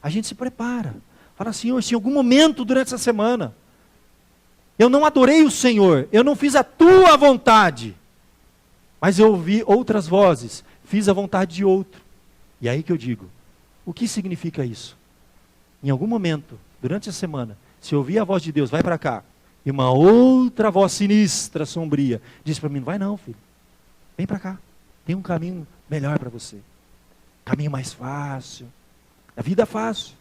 Speaker 1: A gente se prepara. Fala, Senhor, se em algum momento durante essa semana, eu não adorei o Senhor, eu não fiz a tua vontade, mas eu ouvi outras vozes, fiz a vontade de outro. E aí que eu digo, o que significa isso? Em algum momento, durante a semana, se eu ouvir a voz de Deus, vai para cá, e uma outra voz sinistra, sombria, diz para mim, não vai não, filho, vem para cá, tem um caminho melhor para você, caminho mais fácil, a vida é fácil,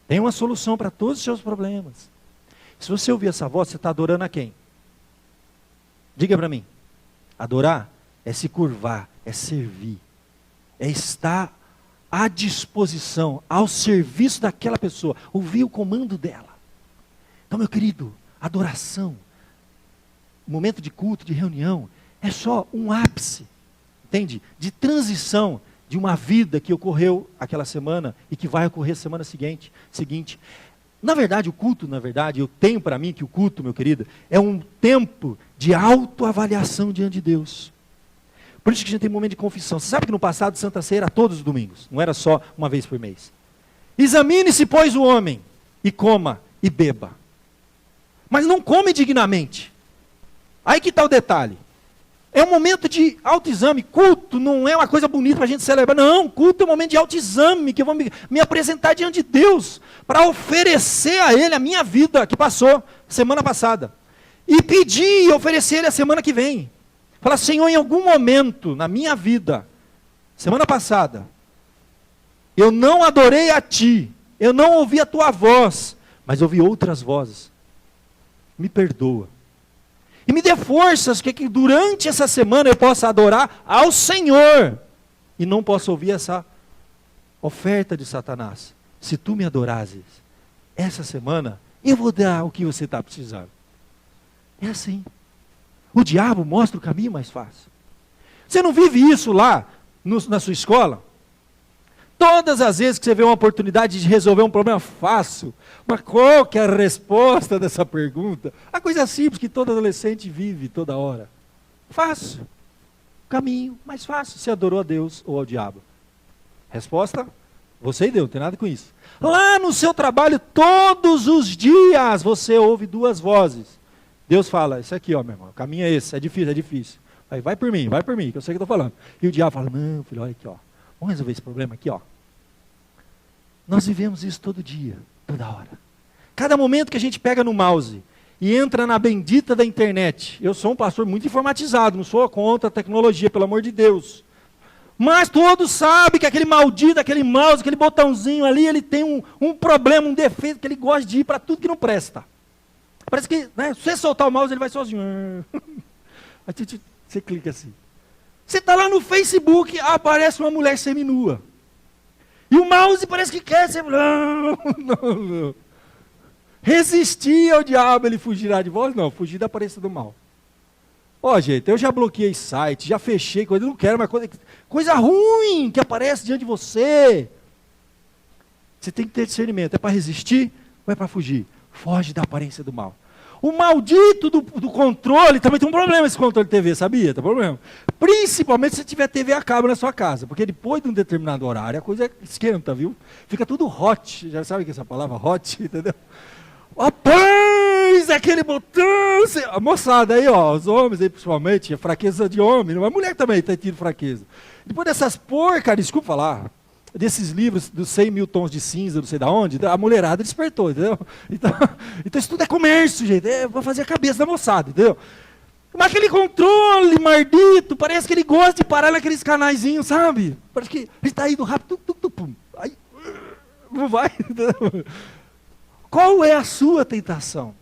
Speaker 1: tem uma solução para todos os seus problemas. Se você ouvir essa voz, você está adorando a quem? Diga para mim, adorar é se curvar, é servir, é estar à disposição, ao serviço daquela pessoa, ouvir o comando dela. Então, meu querido, adoração, momento de culto, de reunião, é só um ápice, entende? De transição de uma vida que ocorreu aquela semana e que vai ocorrer semana seguinte. Na verdade, o culto, eu tenho para mim que o culto, meu querido, é um tempo de autoavaliação diante de Deus. Por isso que a gente tem um momento de confissão. Você sabe que no passado Santa Ceia era todos os domingos, não era só uma vez por mês. Examine-se, pois, o homem, e coma e beba. Mas não come dignamente. Aí que está o detalhe. É um momento de autoexame. Culto não é uma coisa bonita para a gente celebrar. Não, culto é um momento de autoexame, que eu vou me apresentar diante de Deus, para oferecer a Ele a minha vida, que passou semana passada. E pedir e oferecer Ele a semana que vem. Falar, Senhor, em algum momento na minha vida, semana passada, eu não adorei a Ti, eu não ouvi a Tua voz, mas ouvi outras vozes. Me perdoa. E me dê forças que durante essa semana eu possa adorar ao Senhor. E não possa ouvir essa oferta de Satanás. Se tu me adorases, essa semana eu vou dar o que você está precisando. É assim. O diabo mostra o caminho mais fácil. Você não vive isso lá na sua escola? Todas as vezes que você vê uma oportunidade de resolver um problema fácil, mas qual que é a resposta dessa pergunta? A coisa simples que todo adolescente vive toda hora. Fácil. Caminho mais fácil. Você adorou a Deus ou ao diabo? Resposta, você deu, não tem nada com isso. Lá no seu trabalho, todos os dias, você ouve duas vozes. Deus fala, isso aqui, ó, meu irmão, o caminho é esse, é difícil, é difícil. Aí, vai por mim, que eu sei o que eu estou falando. E o diabo fala, não, filho, olha aqui, ó. Vamos resolver esse problema aqui, ó. Nós vivemos isso todo dia, toda hora. Cada momento que a gente pega no mouse e entra na bendita da internet. Eu sou um pastor muito informatizado, não sou contra a tecnologia, pelo amor de Deus. Mas todos sabem que aquele maldito, aquele mouse, aquele botãozinho ali, ele tem um problema, um defeito, que ele gosta de ir para tudo que não presta. Parece que, né, se você soltar o mouse, ele vai sozinho. Aí você clica assim. Você está lá no Facebook, aparece uma mulher seminua. E o mouse parece que quer ser... Não. Resistir ao diabo, ele fugirá de vós? Não, fugir da aparência do mal. Ó, gente, eu já bloqueei site, já fechei coisa, não quero mais coisa ruim que aparece diante de você. Você tem que ter discernimento. É para resistir ou é para fugir? Foge da aparência do mal. O maldito do controle, também tem um problema esse controle de TV, sabia? Tem um problema. Principalmente se tiver TV a cabo na sua casa, porque depois de um determinado horário a coisa esquenta, viu? Fica tudo hot, já sabe que essa palavra hot, entendeu? Rapaz, aquele botão, a moçada aí, ó, os homens aí principalmente, a fraqueza de homem, a mulher também tem tido fraqueza. Depois dessas porcarias, desculpa falar, desses livros dos 100 mil tons de cinza, não sei de onde, a mulherada despertou, entendeu? Então isso tudo é comércio, gente, é para fazer a cabeça da moçada, entendeu? Mas aquele controle maldito, parece que ele gosta de parar naqueles canaizinhos, sabe? Parece que ele está indo rápido, pum, aí, não vai, entendeu? Qual é a sua tentação?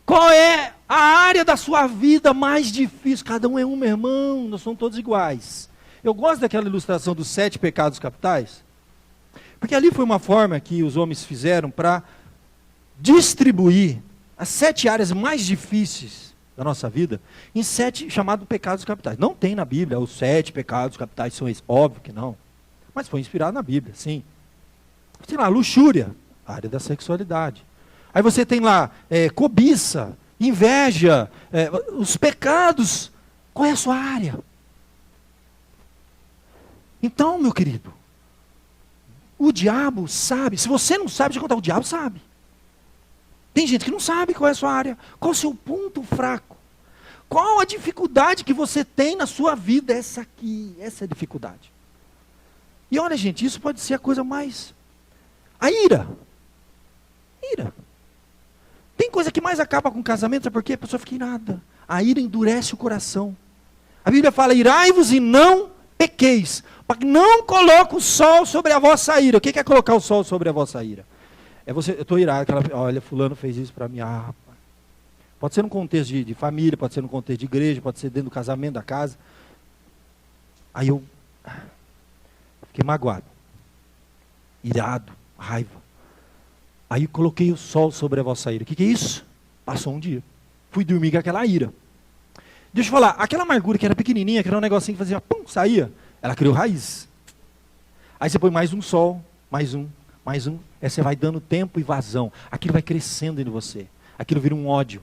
Speaker 1: Qual é a área da sua vida mais difícil? Cada um é um, meu irmão, nós somos todos iguais. Eu gosto daquela ilustração dos 7 pecados capitais, porque ali foi uma forma que os homens fizeram para distribuir as 7 áreas mais difíceis da nossa vida em 7 chamados pecados capitais. Não tem na Bíblia, os 7 pecados capitais são esses, óbvio que não, mas foi inspirado na Bíblia, sim. Tem lá, luxúria, área da sexualidade. Aí você tem lá cobiça, inveja, os pecados. Qual é a sua área? Então, meu querido, o diabo sabe. Se você não sabe, deixa eu contar, o diabo sabe. Tem gente que não sabe qual é a sua área. Qual é o seu ponto fraco? Qual a dificuldade que você tem na sua vida? Essa aqui, essa é a dificuldade. E olha, gente, isso pode ser a coisa mais... A ira. Ira. Tem coisa que mais acaba com o casamento, sabe por quê? A pessoa fica irada. A ira endurece o coração. A Bíblia fala, irai-vos e não pequeis. Para que não coloque o sol sobre a vossa ira. O que é colocar o sol sobre a vossa ira? É você, eu estou irado, olha, fulano fez isso para mim. Ah, rapaz. Pode ser num contexto de família, pode ser num contexto de igreja, pode ser dentro do casamento, da casa. Aí eu fiquei magoado. Irado. Raiva. Aí coloquei o sol sobre a vossa ira. O que é isso? Passou um dia. Fui dormir com aquela ira. Deixa eu falar, aquela amargura que era pequenininha, que era um negocinho que fazia, pum, saía. Ela criou raiz. Aí você põe mais um sol, mais um. Aí você vai dando tempo e vazão. Aquilo vai crescendo em você. Aquilo vira um ódio.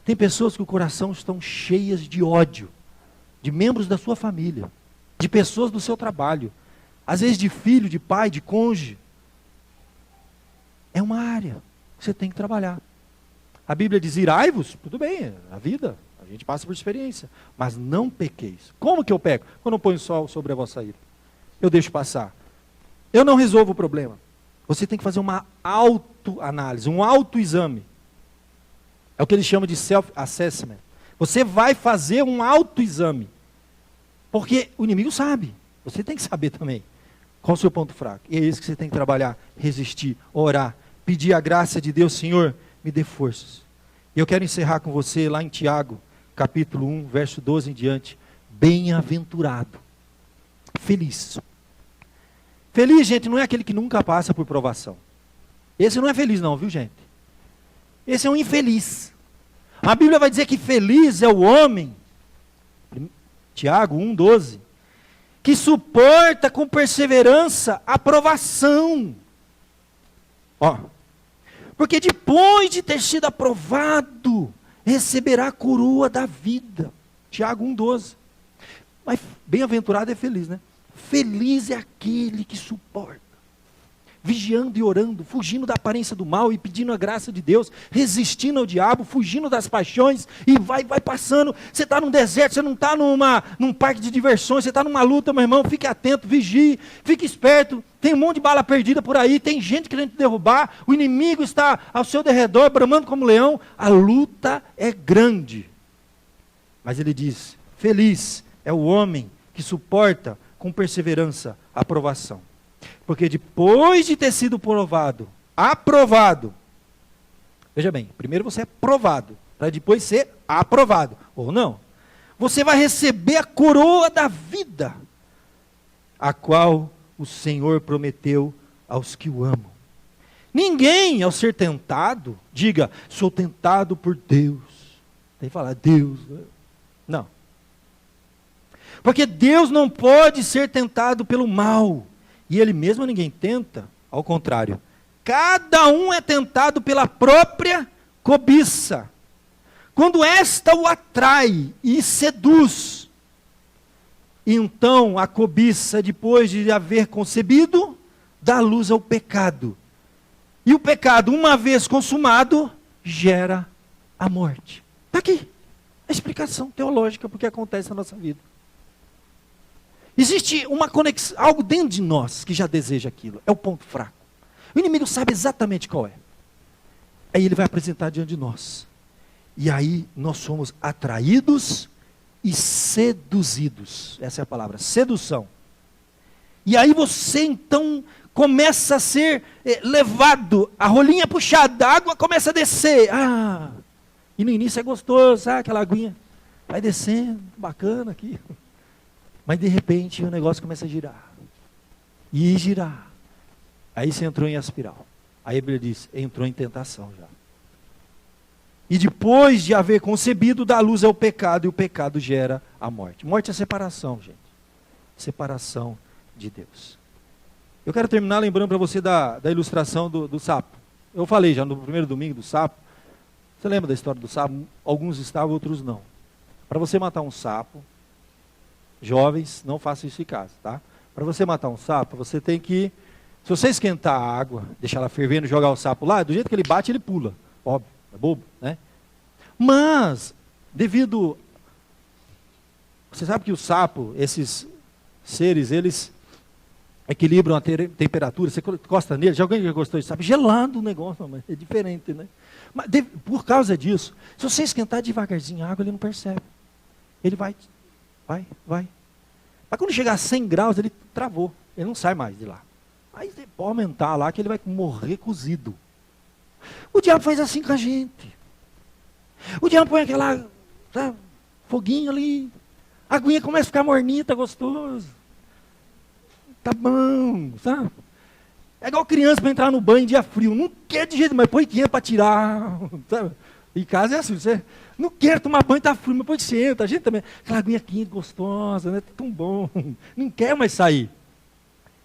Speaker 1: Tem pessoas que o coração estão cheias de ódio. De membros da sua família. De pessoas do seu trabalho. Às vezes de filho, de pai, de cônjuge. É uma área que você tem que trabalhar. A Bíblia diz, irai-vos, tudo bem, a vida, a gente passa por experiência, mas não pequeis. Como que eu peco? Quando eu ponho o sol sobre a vossa ira. Eu deixo passar. Eu não resolvo o problema. Você tem que fazer uma autoanálise, um autoexame. É o que eles chamam de self-assessment. Você vai fazer um autoexame. Porque o inimigo sabe, você tem que saber também. Qual o seu ponto fraco? E é isso que você tem que trabalhar, resistir, orar, pedir a graça de Deus, Senhor, me dê forças. E eu quero encerrar com você lá em Tiago, capítulo 1, verso 12 em diante. Bem-aventurado, feliz. Feliz, gente, não é aquele que nunca passa por provação. Esse não é feliz não, viu, gente? Esse é um infeliz. A Bíblia vai dizer que feliz é o homem, Tiago 1, 12, que suporta com perseverança a provação. Ó, porque depois de ter sido aprovado, receberá a coroa da vida. Tiago 1,12. Mas bem-aventurado é feliz, né? Feliz é aquele que suporta. Vigiando e orando, fugindo da aparência do mal e pedindo a graça de Deus, resistindo ao diabo, fugindo das paixões, e vai passando. Você está num deserto, você não está num parque de diversões, você está numa luta, meu irmão, fique atento, vigie, fique esperto. Tem um monte de bala perdida por aí, tem gente querendo te derrubar, o inimigo está ao seu derredor, bramando como leão. A luta é grande. Mas ele diz, feliz é o homem que suporta com perseverança a provação. Porque depois de ter sido aprovado, veja bem, primeiro você é provado, para depois ser aprovado, ou não. Você vai receber a coroa da vida, a qual o Senhor prometeu aos que o amam. Ninguém, ao ser tentado, diga, sou tentado por Deus. Tem que falar, Deus, né? Não. Porque Deus não pode ser tentado pelo mal. E Ele mesmo ninguém tenta. Ao contrário. Cada um é tentado pela própria cobiça. Quando esta o atrai e seduz, então a cobiça, depois de haver concebido, dá luz ao pecado. E o pecado, uma vez consumado, gera a morte. Está aqui a explicação teológica porque acontece na nossa vida. Existe uma conexão, algo dentro de nós que já deseja aquilo. É o ponto fraco. O inimigo sabe exatamente qual é. Aí ele vai apresentar diante de nós. E aí nós somos atraídos e seduzidos. Essa é a palavra, sedução. E aí você então começa a ser levado, a rolinha puxada, a água começa a descer. E no início é gostoso, aquela aguinha vai descendo, bacana aqui. Mas de repente o negócio começa a girar. E girar. Aí você entrou em espiral. Aí a Bíblia diz, entrou em tentação já. E depois de haver concebido, dá luz ao pecado, e o pecado gera a morte. Morte é separação, gente. Separação de Deus. Eu quero terminar lembrando para você da ilustração do sapo. Eu falei já no primeiro domingo do sapo. Você lembra da história do sapo? Alguns estavam, outros não. Para você matar um sapo, jovens, não façam isso em casa, tá? Para você matar um sapo, você tem que, se você esquentar a água, deixar ela fervendo, jogar o sapo lá, do jeito que ele bate, ele pula. Óbvio, é bobo, né? Mas, devido... Você sabe que o sapo, esses seres, eles equilibram a temperatura, você encosta nele, já alguém já gostou de sapo? Gelando o negócio, mas é diferente, né? Mas por causa disso, se você esquentar devagarzinho a água, ele não percebe. Ele vai. Mas quando chegar a 100 graus, ele travou. Ele não sai mais de lá. Aí você pode aumentar lá que ele vai morrer cozido. O diabo faz assim com a gente. O diabo põe aquela, sabe, foguinho ali. A aguinha começa a ficar morninha, tá gostoso. Tá bom, sabe? É igual criança para entrar no banho em dia frio. Não quer de jeito, mas põe quente para tirar. Sabe? Em casa é assim, você não quer tomar banho, tá frio, mas depois você entra. A gente também, aquela aguinha quente, gostosa, né? Tá tão bom. Não quer mais sair.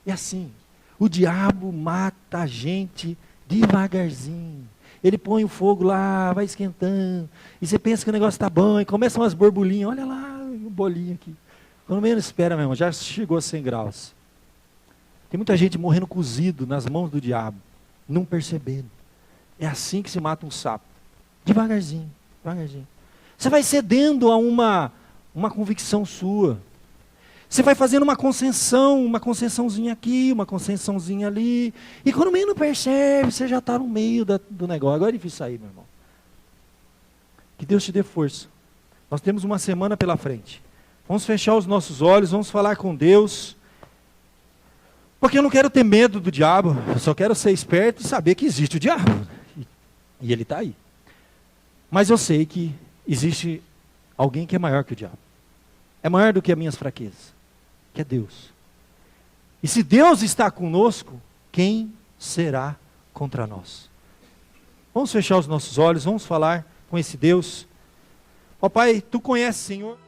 Speaker 1: É assim. O diabo mata a gente devagarzinho. Ele põe o fogo lá, vai esquentando. E você pensa que o negócio está bom, e começam umas borbulhinhas. Olha lá, um bolinho aqui. Quando menos espera, meu irmão, já chegou a 100 graus. Tem muita gente morrendo cozido nas mãos do diabo, não percebendo. É assim que se mata um sapo. Devagarzinho, devagarzinho. Você vai cedendo a uma convicção sua. Você vai fazendo uma concessãozinha aqui, uma concessãozinha ali. E quando menos percebe, você já está no meio do negócio. Agora é difícil sair, meu irmão. Que Deus te dê força. Nós temos uma semana pela frente. Vamos fechar os nossos olhos, vamos falar com Deus. Porque eu não quero ter medo do diabo. Eu só quero ser esperto e saber que existe o diabo. E ele está aí. Mas eu sei que existe alguém que é maior que o diabo. É maior do que as minhas fraquezas. Que é Deus. E se Deus está conosco, quem será contra nós? Vamos fechar os nossos olhos, vamos falar com esse Deus. Ó Pai, Tu conheces, Senhor.